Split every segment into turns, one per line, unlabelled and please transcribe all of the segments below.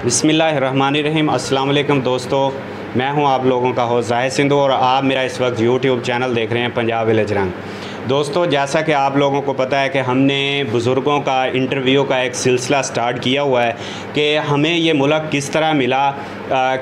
बिस्मिल्लाहिर्रहमानिर्रहीम। अस्सलाम वालेकुम दोस्तों, मैं हूं आप लोगों का होस्ट ज़ाहिद सिंधु और आप मेरा इस वक्त यूट्यूब चैनल देख रहे हैं पंजाब विलेज रंग। दोस्तों, जैसा कि आप लोगों को पता है कि हमने बुज़ुर्गों का इंटरव्यू का एक सिलसिला स्टार्ट किया हुआ है कि हमें ये मुल्क किस तरह मिला,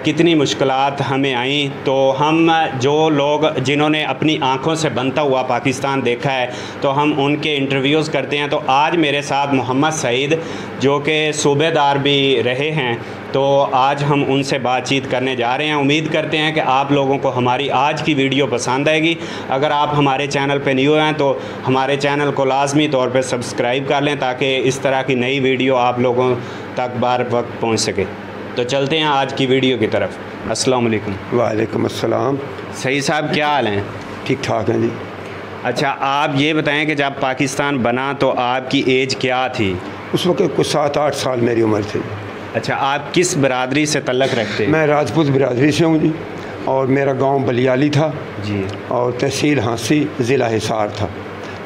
कितनी मुश्किलात हमें आई। तो हम जो लोग जिन्होंने अपनी आँखों से बनता हुआ पाकिस्तान देखा है तो हम उनके इंटरव्यूज़ करते हैं। तो आज मेरे साथ मोहम्मद सईद जो कि सूबेदार भी रहे हैं, तो आज हम उनसे बातचीत करने जा रहे हैं। उम्मीद करते हैं कि आप लोगों को हमारी आज की वीडियो पसंद आएगी। अगर आप हमारे चैनल पे न्यू हैं तो हमारे चैनल को लाजमी तौर पे सब्सक्राइब कर लें ताकि इस तरह की नई वीडियो आप लोगों तक बार वक्त पहुंच सके। तो चलते हैं आज की वीडियो की तरफ। अस्सलाम वालेकुम।
वालेकुम अस्सलाम।
सही साहब, क्या हाल हैं?
ठीक ठाक हैं जी।
अच्छा, आप ये बताएं कि जब पाकिस्तान बना तो आपकी एज क्या थी?
उस वक्त कुछ 7-8 साल मेरी उम्र थी।
अच्छा, आप किस बिरादरी से तल्लक रखते हैं?
मैं राजपूत बिरादरी से हूँ जी, और मेरा गांव बलियाली था
जी, और
तहसील हांसी ज़िला हिसार था।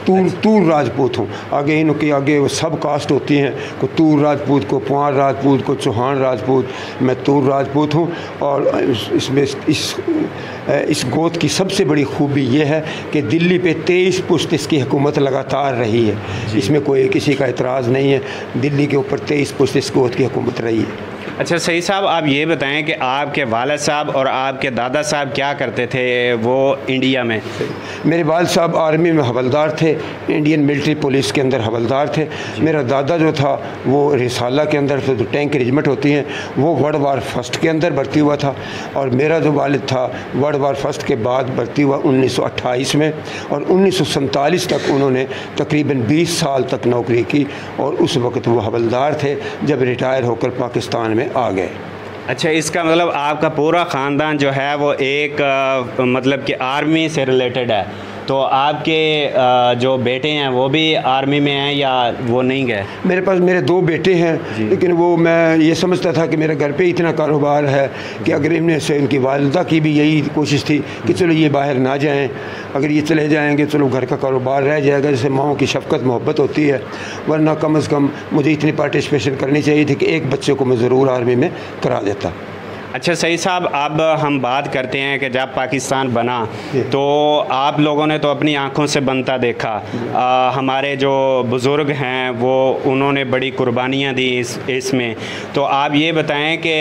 तूर राजपूत हूँ। आगे इनके आगे वो सब कास्ट होती हैं, को तूर राजपूत, को पुआर राजपूत, को चौहान राजपूत। मैं तूर राजपूत हूँ। और इसमें इस गोत की सबसे बड़ी खूबी ये है कि दिल्ली पे 23 पुश्त इसकी हुकूमत लगातार रही है। इसमें कोई किसी का एतराज़ नहीं है। दिल्ली के ऊपर 23 पुश्त इस गोत की हुकूमत रही है।
अच्छा सही साहब, आप ये बताएं कि आपके वालिद साहब और आपके दादा साहब क्या करते थे वो इंडिया में?
मेरे वालिद साहब आर्मी में हवलदार थे, इंडियन मिलिट्री पुलिस के अंदर हवलदार थे। मेरा दादा जो था वो रिसाला के अंदर जो टैंक रेजिमेंट होती हैं वो वर्ल्ड वार फर्स्ट के अंदर भर्ती हुआ था। और मेरा जो वालिद था वर्ल्ड वार फर्स्ट के बाद भर्ती हुआ 1928 में, और 1947 तक उन्होंने तकरीबन 20 साल तक नौकरी की। और उस वक्त वो हवलदार थे जब रिटायर होकर पाकिस्तान में आ गए।
अच्छा, इसका मतलब आपका पूरा ख़ानदान जो है वो एक मतलब कि आर्मी से रिलेटेड है। तो आपके जो बेटे हैं वो भी आर्मी में हैं या वो नहीं गए?
मेरे पास मेरे 2 बेटे हैं, लेकिन वो मैं ये समझता था कि मेरे घर पे इतना कारोबार है कि अगर इनमें से उनकी वालिदा की भी यही कोशिश थी कि चलो ये बाहर ना जाएं, अगर ये चले जाएंगे चलो घर का कारोबार रह जाएगा, जैसे माओं की शफ़क़त मोहब्बत होती है। वरना कम से कम मुझे इतनी पार्टिसिपेशन करनी चाहिए थी कि एक बच्चे को मैं ज़रूर आर्मी में करा देता।
अच्छा सही साहब, अब हम बात करते हैं कि जब पाकिस्तान बना तो आप लोगों ने तो अपनी आंखों से बनता देखा। हमारे जो बुज़ुर्ग हैं वो उन्होंने बड़ी कुर्बानियाँ दी इसमें। तो आप ये बताएं कि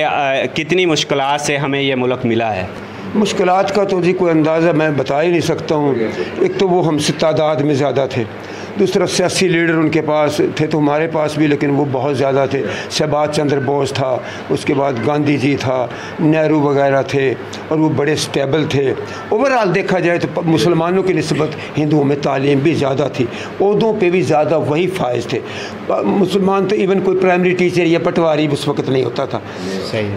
कितनी मुश्किलात से हमें ये मुल्क मिला है?
मुश्किलात का तो जी कोई अंदाज़ा मैं बता ही नहीं सकता हूँ। एक तो वो हमसे तादाद में ज़्यादा थे, दूसरा सियासी लीडर उनके पास थे तो हमारे पास भी, लेकिन वो बहुत ज़्यादा थे। शहबाज चंद्र बोस था, उसके बाद गांधी जी था, नेहरू वगैरह थे, और वो बड़े स्टेबल थे। ओवरऑल देखा जाए तो मुसलमानों की निस्बत हिंदुओं में तालीम भी ज़्यादा थी, ओहदों पे भी ज़्यादा वही फायज थे। मुसलमान तो इवन कोई प्राइमरी टीचर या पटवारी उस वक्त नहीं होता था।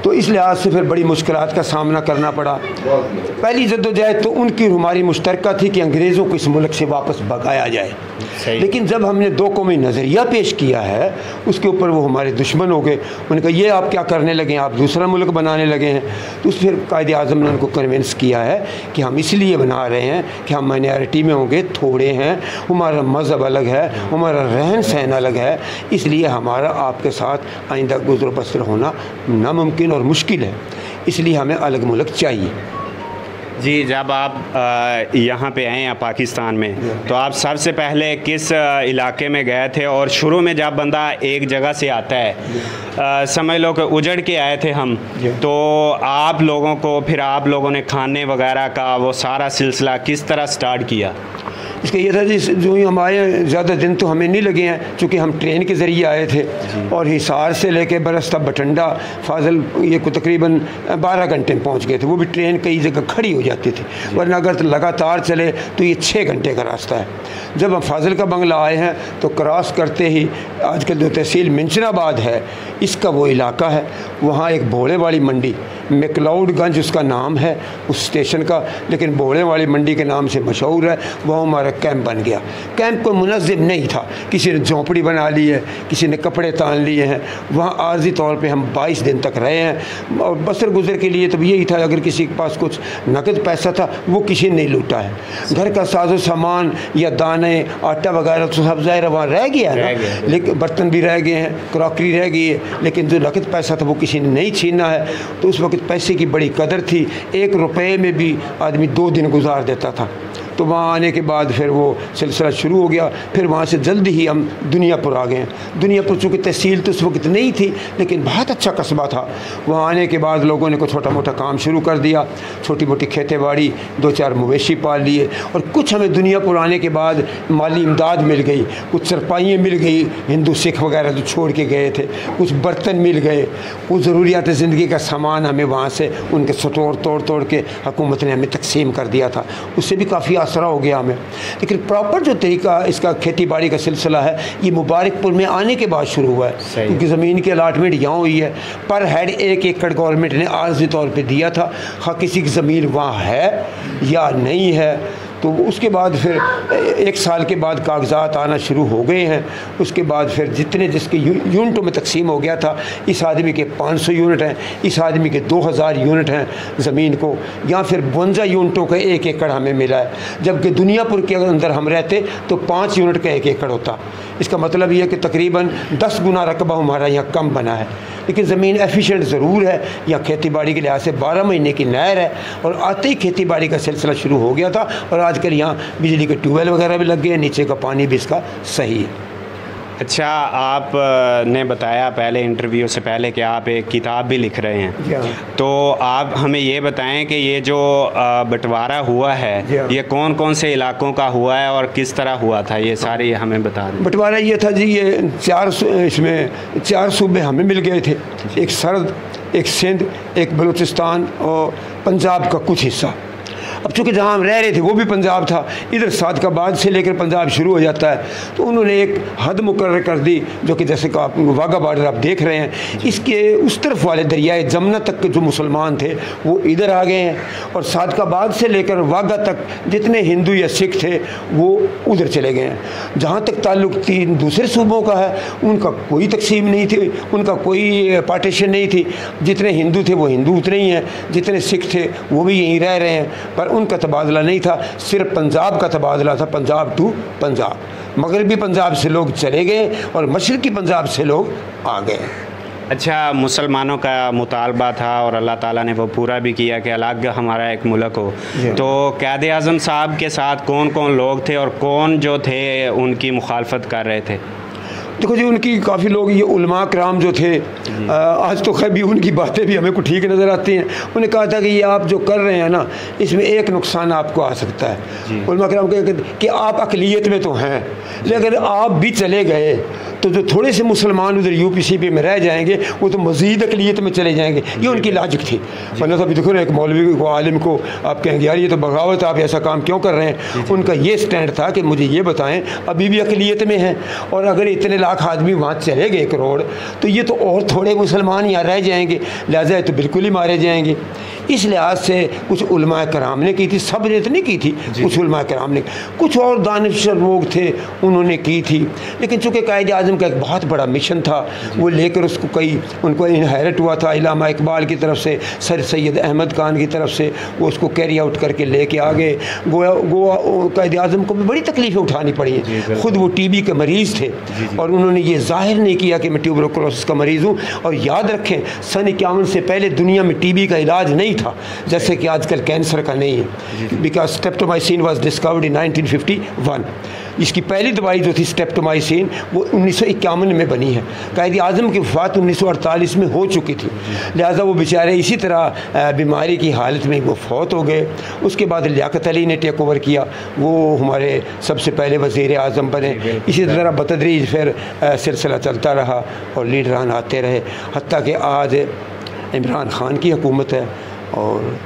तो इस लिहाज से फिर बड़ी मुश्किलात का सामना करना पड़ा। पहली जद्दोजहद तो उनकी हमारी मुश्तरका थी कि अंग्रेज़ों को इस मुल्क से वापस भगाया जाए। लेकिन जब हमने 2 कौमी नज़रिया पेश किया है उसके ऊपर वो हमारे दुश्मन हो गए। उन्होंने कहा ये आप क्या करने लगे हैं, आप दूसरा मुल्क बनाने लगे हैं। तो फिर कायदे आज़म ने उनको कन्विंस किया है कि हम इसलिए बना रहे हैं कि हम माइनॉरिटी में होंगे, थोड़े हैं, हमारा मज़हब अलग है, हमारा रहन सहन अलग है, इसलिए हमारा आपके साथ आइंदा गुज़र बसर होना नामुमकिन और मुश्किल है, इसलिए हमें अलग मुल्क चाहिए।
जी, जब आप यहाँ पे आए हैं पाकिस्तान में तो आप सबसे पहले किस इलाके में गए थे? और शुरू में जब बंदा एक जगह से आता है, समझ लो कि उजड़ के आए थे हम, तो आप लोगों को फिर आप लोगों ने खाने वगैरह का वो सारा सिलसिला किस तरह स्टार्ट किया?
इसका ये था जी, जो ही हम आए ज़्यादा दिन तो हमें नहीं लगे हैं, चूँकि हम ट्रेन के ज़रिए आए थे। और हिसार से लेके बरस्ता बठंडा फाजिल ये को तकरीबन 12 घंटे में पहुँच गए थे। वो भी ट्रेन कई जगह खड़ी हो जाती थी, वरना अगर तो लगातार चले तो ये 6 घंटे का रास्ता है। जब हम फाजिल का बंगला आए हैं तो क्रॉस करते ही आजकल जो तहसील मिंचनाबाद है इसका वो इलाका है, वहाँ एक भोले वाली मंडी, मैकलाउडगंज उसका नाम है उस स्टेशन का, लेकिन भोले वाली मंडी के नाम से मशहूर है। वहाँ हमारा हमारा कैंप बन गया। कैंप कोई मुनज़्ज़म नहीं था, किसी ने झोंपड़ी बना ली है, किसी ने कपड़े तान लिए हैं। वहाँ आर्जी तौर पे हम 22 दिन तक रहे हैं और बसर गुजर के लिए तो यही था, अगर किसी के पास कुछ नकद पैसा था वो किसी ने नहीं लूटा है। घर का साजो सामान या दाने आटा वगैरह तो सब ज़ाहिर वहाँ रह गया है ना, लेकिन बर्तन भी रह गए हैं, क्रॉकरी रह गई है, लेकिन जो नकद पैसा था वो किसी ने नहीं छीना है। तो उस वक्त पैसे की बड़ी कदर थी, 1 रुपये में भी आदमी 2 दिन गुजार देता था। तो वहाँ आने के बाद फिर वो सिलसिला शुरू हो गया। फिर वहाँ से जल्दी ही हम दुनियापुर आ गए। दुनियापुर चूँकि तहसील तो उस वक्त नहीं थी, लेकिन बहुत अच्छा कस्बा था। वहाँ आने के बाद लोगों ने कोई छोटा मोटा काम शुरू कर दिया, छोटी मोटी खेती बाड़ी, 2-4 मवेशी पाल लिए। और कुछ हमें दुनियापुर आने के बाद माली इमदाद मिल गई, कुछ चरपाइयाँ मिल गई, हिंदू सिख वगैरह जो छोड़ के गए थे, कुछ बर्तन मिल गए, कुछ ज़रूरियात ज़िंदगी का सामान हमें वहाँ से उनके स्टोर तोड़ के हुकूमत ने हमें तकसीम कर दिया था। उससे भी काफ़ी आसरा हो गया हमें। लेकिन प्रॉपर जो तरीका इसका खेती बाड़ी का सिलसिला है, ये मुबारकपुर में आने के बाद शुरू हुआ है, क्योंकि ज़मीन की अलाटमेंट यहाँ हुई है। पर हेड 1 एकड़ गवर्नमेंट ने आर्जी तौर पे दिया था। हाँ, किसी की ज़मीन वहाँ है या नहीं है, तो उसके बाद फिर 1 साल के बाद कागजात आना शुरू हो गए हैं। उसके बाद फिर जितने जिसके यूनिटों में तकसीम हो गया था, इस आदमी के 500 यूनिट हैं, इस आदमी के 2000 यूनिट हैं ज़मीन को, या फिर 52 यूनिटों का 1 एकड़ हमें मिला है। जबकि दुनियापुर के अंदर हम रहते तो 5 यूनिट का 1 एकड़ होता। इसका मतलब ये है कि तकरीबन 10 गुना रकबा हमारा यहाँ कम बना है। लेकिन ज़मीन एफिशिएंट ज़रूर है। यहाँ खेती बाड़ी के लिहाज से 12 महीने की नहर है और आते ही खेती बाड़ी का सिलसिला शुरू हो गया था। और आजकल यहाँ बिजली के ट्यूबवेल वगैरह भी लग गए, नीचे का पानी भी इसका सही है।
अच्छा, आपने बताया पहले इंटरव्यू से पहले कि आप एक किताब भी लिख रहे हैं, तो आप हमें ये बताएं कि ये जो बंटवारा हुआ है ये कौन कौन से इलाकों का हुआ है और किस तरह हुआ था, ये सारे हमें बता दें।
बंटवारा ये था जी, ये 4 सूबे हमें मिल गए थे, एक सरहद, एक सिंध, एक बलूचिस्तान और पंजाब का कुछ हिस्सा। अब चूँकि जहाँ हम रह रहे थे वो भी पंजाब था, इधर सादकाबाद से लेकर पंजाब शुरू हो जाता है। तो उन्होंने एक हद मुकर्रर कर दी, जो कि जैसे कि आप वाघा बॉर्डर आप देख रहे हैं, इसके उस तरफ वाले दरियाए जमुना तक के जो मुसलमान थे वो इधर आ गए हैं, और सादकाबाद से लेकर वाघा तक जितने हिंदू या सिख थे वो उधर चले गए हैं। जहाँ तक ताल्लुक 3 दूसरे सूबों का है, उनका कोई तकसीम नहीं थी, उनका कोई पार्टीशन नहीं थी। जितने हिंदू थे वो हिंदू उतने ही हैं, जितने सिख थे वो भी यहीं रह रहे हैं, पर उनका तबादला नहीं था, सिर्फ पंजाब का तबादला था, पंजाब टू पंजाब। मगरबी पंजाब से लोग चले गए और मशरक़ी पंजाब से लोग आ गए।
अच्छा, मुसलमानों का मुतालबा था और अल्लाह ताला ने वो पूरा भी किया कि अलग हमारा एक मुल्क हो। तो क़ायद आज़म साहब के साथ कौन कौन लोग थे और कौन जो थे उनकी मुखालफत कर रहे थे?
देखो जी, उनकी काफ़ी लोग, ये उलमा कराम जो थे, आज तो खैर भी उनकी बातें भी हमें को ठीक नज़र आती हैं। उन्हें कहा था कि ये आप जो कर रहे हैं ना, इसमें एक नुकसान आपको आ सकता है। उलमा कराम कहते कि आप अक़लियत में तो हैं, लेकिन आप भी चले गए तो जो थोड़े से मुसलमान उधर UPCP में रह जाएंगे वो तो मज़ीद अक़लियत में चले जाएंगे। ये उनकी लॉजिक थी। वरना तो अभी देखो ना, एक मौलवी को, आलिम को आप कहेंगे यार ये तो बगावत, आप ऐसा काम क्यों कर रहे हैं। उनका ये स्टैंड था कि मुझे ये बताएं, अभी भी अक़लियत में हैं, और अगर इतने लाख आदमी वहाँ चले गए, करोड़, तो ये तो और थोड़े मुसलमान यहाँ रह जाएंगे, लिहाजा तो बिल्कुल ही मारे जाएंगे। इस लिहाज से कुछ उलमा कराम ने की थी, सब ने तो नहीं की थी, कुछ उलमा कराम ने, कुछ और दानिशवर लोग थे उन्होंने की थी। लेकिन चूँकि क़ायद आज़म का एक बहुत बड़ा मिशन था, वो लेकर उसको उनको इनहेरिट हुआ था इलामा इकबाल की तरफ से, सर सैयद अहमद खान की तरफ से, वो उसको कैरी आउट करके लेके आ गए। गोवा क़ायद आज़म को भी बड़ी तकलीफ़ें उठानी पड़ी। ख़ुद वो TB के मरीज़ थे और उन्होंने ये ज़ाहिर नहीं किया कि मैं ट्यूबरकुलोसिस का मरीज़ हूँ। और याद रखें, सन 51 से पहले दुनिया में TB का इलाज नहीं था, जैसे कि आजकल कैंसर का नहीं है, because streptomycin was discovered in 1951। इसकी पहली दवाई जो थी स्ट्रेप्टोमाइसिन वो 1951 में बनी है। क़ायद आज़म की वफ़ात 1948 में हो चुकी थी, लिहाजा वो बेचारे इसी तरह बीमारी की हालत में वो फौत हो गए। उसके बाद लियाकत अली ने टेक ओवर किया, वो हमारे सबसे पहले वज़ीर आज़म बने। इसी तरह बतदरीज फिर सिलसिला चलता रहा और लीडरान आते रहे, हत्ता कि आज इमरान खान की हुकूमत है और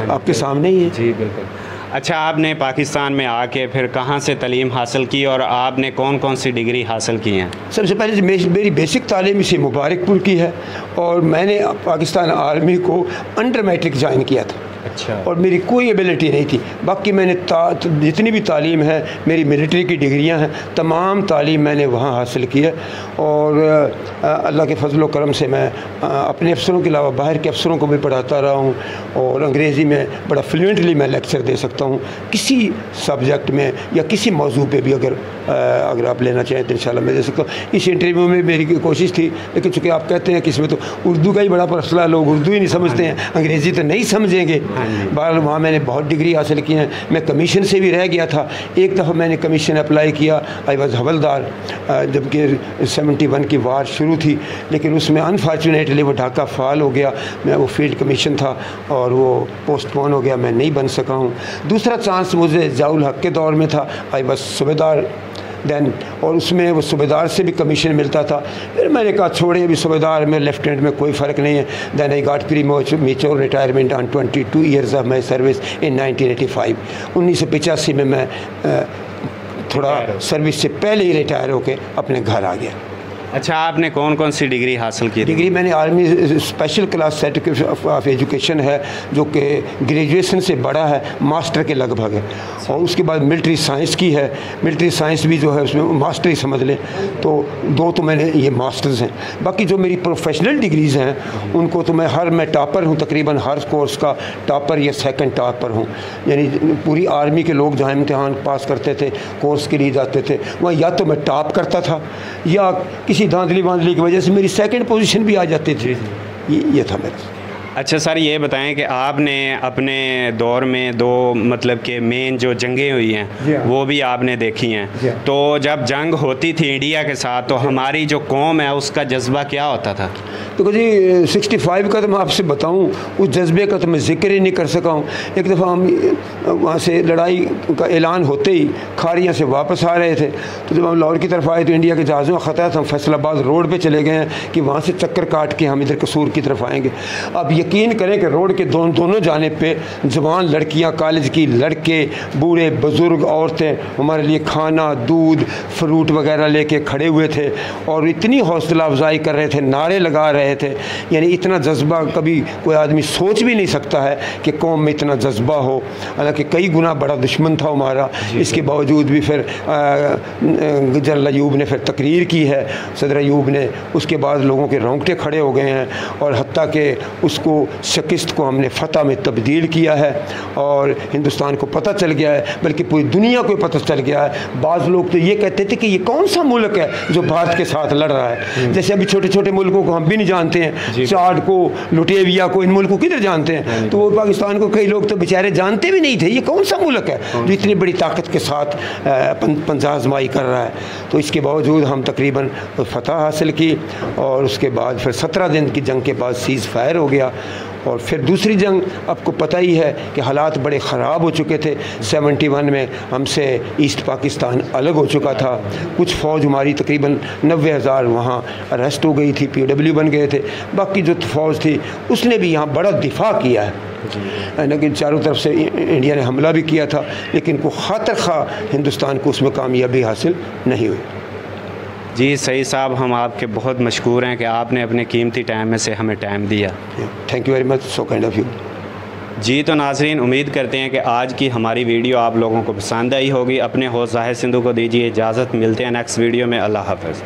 आपके सामने ही है।
जी बिल्कुल। अच्छा, आपने पाकिस्तान में आके फिर कहाँ से तालीम हासिल की और आपने कौन कौन सी डिग्री हासिल की हैं?
सबसे पहले मेरी बेसिक तालीम इसी मुबारकपुर की है और मैंने पाकिस्तान आर्मी को अंडर मैट्रिक ज्वाइन किया था।
अच्छा।
और मेरी कोई एबिलिटी नहीं थी। बाकी मैंने जितनी भी तालीम है, मेरी मिलिट्री की डिग्रियां हैं, तमाम तालीम मैंने वहाँ हासिल की है। और अल्लाह के फजल व करम से मैं अपने अफसरों के अलावा बाहर के अफसरों को भी पढ़ाता रहा हूँ, और अंग्रेज़ी में बड़ा फ्लुएंटली मैं लेक्चर दे सकता हूँ किसी सब्जेक्ट में या किसी मौजू पे भी। अगर आप लेना चाहें तो इंशाल्लाह मैं दे सकता हूँ। इस इंटरव्यू में मेरी कोशिश थी, लेकिन चूँकि आप कहते हैं कि इसमें तो उर्दू का ही बड़ा मसला, लोग उर्दू ही नहीं समझते हैं, अंग्रेज़ी तो नहीं समझेंगे। बहरहाल वहाँ मैंने बहुत डिग्री हासिल की हैं। मैं कमीशन से भी रह गया था। एक दफ़ा मैंने कमीशन अप्लाई किया, आई वॉज हवलदार, जबकि 71 की वार शुरू थी, लेकिन उसमें अनफॉर्चुनेटली वो ढाका फ़ाल हो गया। मैं वो फील्ड कमीशन था और वो पोस्टपोन हो गया, मैं नहीं बन सका हूँ। दूसरा चांस मुझे ज़ियाउल हक़ के दौर में था, आई वॉज सूबेदार दैन, और उसमें वो सूबेदार से भी कमीशन मिलता था। फिर मैंने कहा छोड़े, अभी सूबेदार में लेफ्टिनेंट में कोई फ़र्क नहीं है। Then I got premature retirement on 22 years of my service in 1985। 1985 में मैं थोड़ा सर्विस से पहले ही रिटायर होकर अपने घर आ गया।
अच्छा, आपने कौन कौन सी डिग्री हासिल की?
डिग्री मैंने army special class certificate of education है, जो कि ग्रेजुएशन से बड़ा है, मास्टर के लगभग है। और उसके बाद मिलिट्री साइंस की है। मिलिट्री साइंस भी जो है उसमें मास्टर ही समझ लें, तो 2 तो मैंने ये मास्टर्स हैं। बाकी जो मेरी प्रोफेशनल डिग्रीज़ हैं उनको तो मैं टॉपर हूँ, तकरीबन हर कोर्स का टॉपर या सेकंड टॉपर हूँ। यानी पूरी आर्मी के लोग जहाँ इम्तिहान पास करते थे, कोर्स के लिए जाते थे, वहाँ या तो मैं टॉप करता था या किसी धांधली वांधली की वजह से मेरी सेकंड पोजीशन भी आ जाती थी। ये था मेरा।
अच्छा सर, ये बताएं कि आपने अपने दौर में 2 मतलब के मेन जो जंगें हुई हैं वो भी आपने देखी हैं। तो जब जंग होती थी इंडिया के साथ, तो हमारी जो कौम है उसका जज्बा क्या होता था?
तो जी 65 का तो मैं आपसे बताऊं, उस जज्बे का तो मैं जिक्र ही नहीं कर सका हूँ। एक दफ़ा हम वहाँ से लड़ाई का ऐलान होते ही खारियाँ से वापस आ रहे थे, तो जब हम लाहौर की तरफ आए तो इंडिया के जहाज़ों का ख़तरा था। हम फैसलाबाद रोड पे चले गए हैं कि वहाँ से चक्कर काट के हम इधर कसूर की तरफ आएंगे। अब यकीन करें कि रोड के दोनों जानिब पे जवान लड़कियाँ, कॉलेज की लड़के, बूढ़े बुज़ुर्ग, औरतें हमारे लिए खाना, दूध, फ्रूट वगैरह लेके खड़े हुए थे और इतनी हौसला अफजाई कर रहे थे, नारे लगा रहे थे। यानी इतना जज्बा कभी कोई आदमी सोच भी नहीं सकता है कि कौम में इतना जज्बा हो। हालांकि कई गुना बड़ा दुश्मन था हमारा, इसके बावजूद भी फिर जनरल अयूब ने फिर तकरीर की है, सदर अयूब ने। उसके बाद लोगों के रोंगटे खड़े हो गए हैं और हत्ता कि उसको शिकस्त को हमने फ़तह में तब्दील किया है और हिंदुस्तान को पता चल गया है, बल्कि पूरी दुनिया को पता चल गया है। बाज़ लोग तो ये कहते थे कि ये कौन सा मुल्क है जो भारत के साथ लड़ रहा है। जैसे अभी छोटे छोटे मुल्कों को हम भी नहीं जानते हैं, चाड को, लुटेविया को, इन मुल्कों किधर जानते हैं। तो वो पाकिस्तान को कई लोग तो बेचारे जानते भी नहीं थे ये कौन सा मुल्क है जो इतनी बड़ी ताकत के साथ पंजा आजमाई कर रहा है। तो इसके बावजूद हम तकरीबन फ़तह हासिल की और उसके बाद फिर 17 दिन की जंग के बाद सीज़ फायर हो गया। और फिर दूसरी जंग, आपको पता ही है कि हालात बड़े ख़राब हो चुके थे। 71 में हमसे ईस्ट पाकिस्तान अलग हो चुका था। कुछ फ़ौज हमारी तकरीबन 90,000 वहाँ अरेस्ट हो गई थी, POW बन गए थे। बाकी जो फ़ौज थी उसने भी यहाँ बड़ा दिफा किया है, लेकिन चारों तरफ से इंडिया ने हमला भी किया था, लेकिन को खातर खा हिंदुस्तान को उसमें कामयाबी हासिल नहीं हुई।
जी सही साहब, हम आपके बहुत मशकूर हैं कि आपने अपने कीमती टाइम में से हमें टाइम दिया।
Thank you very much, so kind of you.
जी तो नाज़रीन, उम्मीद करते हैं कि आज की हमारी वीडियो आप लोगों को पसंद आई होगी। अपने होस्ट ज़ाहिद सिंधू को दीजिए इजाज़त, मिलते हैं नेक्स्ट वीडियो में। अल्लाह हाफ़िज़।